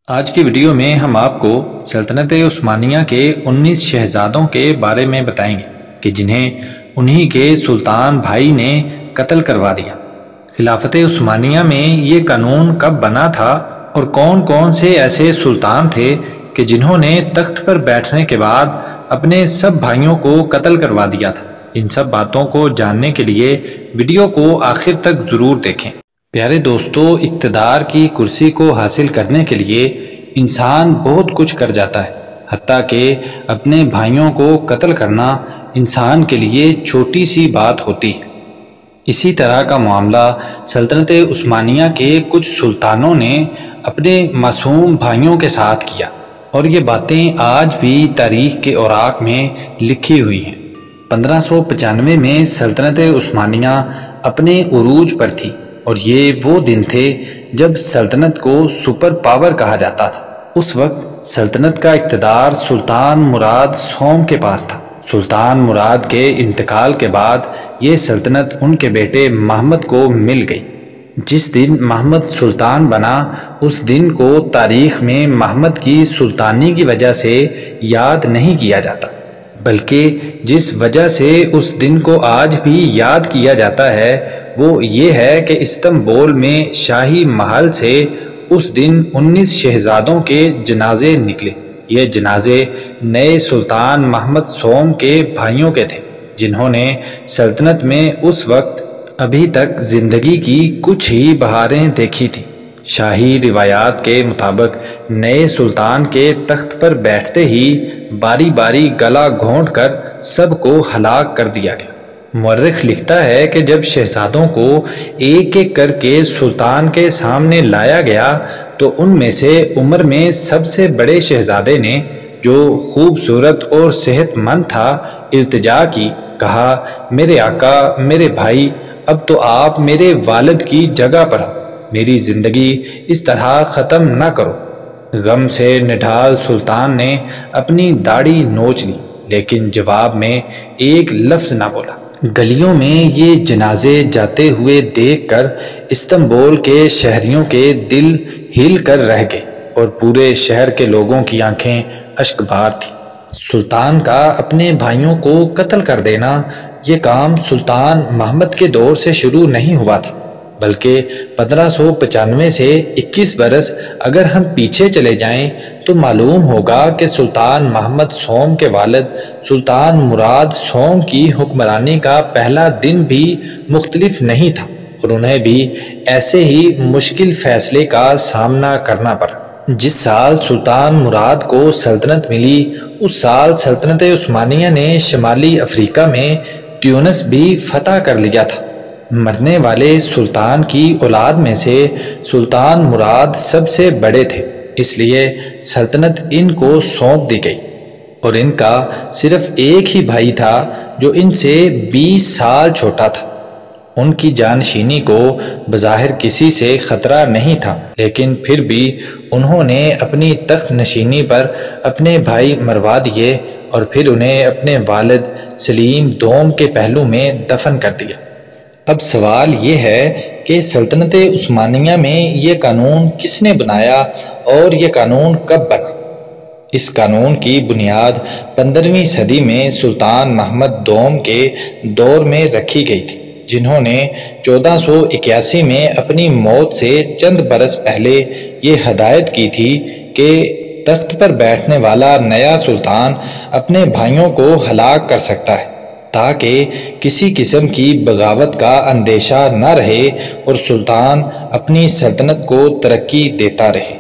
آج کی ویڈیو میں ہم آپ کو سلطنت عثمانیہ کے 19 شہزادوں کے بارے میں بتائیں گے کہ جنہیں انہی کے سلطان بھائی نے قتل کروا دیا۔ خلافت عثمانیہ میں یہ قانون کب بنا تھا اور کون کون سے ایسے سلطان تھے کہ جنہوں نے تخت پر بیٹھنے کے بعد اپنے سب بھائیوں کو قتل کروا دیا تھا۔ ان سب باتوں کو جاننے کے لیے ویڈیو کو آخر تک ضرور دیکھیں۔ پیارے دوستو، اقتدار کی کرسی کو حاصل کرنے کے لیے انسان بہت کچھ کر جاتا ہے، حتیٰ کہ اپنے بھائیوں کو قتل کرنا انسان کے لیے چھوٹی سی بات ہوتی ہے۔ اسی طرح کا معاملہ سلطنت عثمانیہ کے کچھ سلطانوں نے اپنے معصوم بھائیوں کے ساتھ کیا، اور یہ باتیں آج بھی تاریخ کے اوراق میں لکھی ہوئی ہیں۔ 1595 میں سلطنت عثمانیہ اپنے عروج پر تھی، اور یہ وہ دن تھے جب سلطنت کو سپر پاور کہا جاتا تھا۔ اس وقت سلطنت کا اقتدار سلطان مراد سوم کے پاس تھا۔ سلطان مراد کے انتقال کے بعد یہ سلطنت ان کے بیٹے محمد کو مل گئی۔ جس دن محمد سلطان بنا، اس دن کو تاریخ میں محمد کی سلطانی کی وجہ سے یاد نہیں کیا جاتا، بلکہ جس وجہ سے اس دن کو آج بھی یاد کیا جاتا ہے وہ یہ ہے کہ استنبول میں شاہی محل سے اس دن 19 شہزادوں کے جنازے نکلے۔ یہ جنازے نئے سلطان محمد سوم کے بھائیوں کے تھے، جنہوں نے سلطنت میں اس وقت ابھی تک زندگی کی کچھ ہی بہاریں دیکھی تھیں۔ شاہی روایات کے مطابق نئے سلطان کے تخت پر بیٹھتے ہی باری باری گلا گھونٹ کر سب کو ہلاک کر دیا گیا۔ مورخ لکھتا ہے کہ جب شہزادوں کو ایک ایک کر کے سلطان کے سامنے لایا گیا تو ان میں سے عمر میں سب سے بڑے شہزادے نے، جو خوبصورت اور صحت مند تھا، التجا کی، کہا، میرے آقا، میرے بھائی، اب تو آپ میرے والد کی جگہ پر ہو، میری زندگی اس طرح ختم نہ کرو۔ غم سے نڈھال سلطان نے اپنی داڑھی نوچ لی، لیکن جواب میں ایک لفظ نہ بولا۔ گلیوں میں یہ جنازے جاتے ہوئے دیکھ کر استنبول کے شہریوں کے دل ہل کر رہ گئے، اور پورے شہر کے لوگوں کی آنکھیں اشک بار تھیں۔ سلطان کا اپنے بھائیوں کو قتل کر دینا، یہ کام سلطان محمد کے دور سے شروع نہیں ہوا تھا، بلکہ 1595 سے 21 برس اگر ہم پیچھے چلے جائیں تو معلوم ہوگا کہ سلطان محمد سوم کے والد سلطان مراد سوم کی حکمرانی کا پہلا دن بھی مختلف نہیں تھا، اور انہیں بھی ایسے ہی مشکل فیصلے کا سامنا کرنا پڑا۔ جس سال سلطان مراد کو سلطنت ملی، اس سال سلطنت عثمانیہ نے شمالی افریقہ میں تیونس بھی فتح کر لیا تھا۔ مرنے والے سلطان کی اولاد میں سے سلطان مراد سب سے بڑے تھے، اس لیے سلطنت ان کو سونپ دی گئی، اور ان کا صرف ایک ہی بھائی تھا جو ان سے 20 سال چھوٹا تھا۔ ان کی جانشینی کو بظاہر کسی سے خطرہ نہیں تھا، لیکن پھر بھی انہوں نے اپنی تخت نشینی پر اپنے بھائی مروا دیے، اور پھر انہیں اپنے والد سلیم دوم کے پہلو میں دفن کر دیا۔ اب سوال یہ ہے کہ سلطنت عثمانیہ میں یہ قانون کس نے بنایا اور یہ قانون کب بنا؟ اس قانون کی بنیاد 15ویں صدی میں سلطان محمد دوم کے دور میں رکھی گئی تھی، جنہوں نے 1481 میں اپنی موت سے چند برس پہلے یہ ہدایت کی تھی کہ تخت پر بیٹھنے والا نیا سلطان اپنے بھائیوں کو ہلاک کر سکتا ہے، تاکہ کسی قسم کی بغاوت کا اندیشہ نہ رہے اور سلطان اپنی سلطنت کو ترقی دیتا رہے۔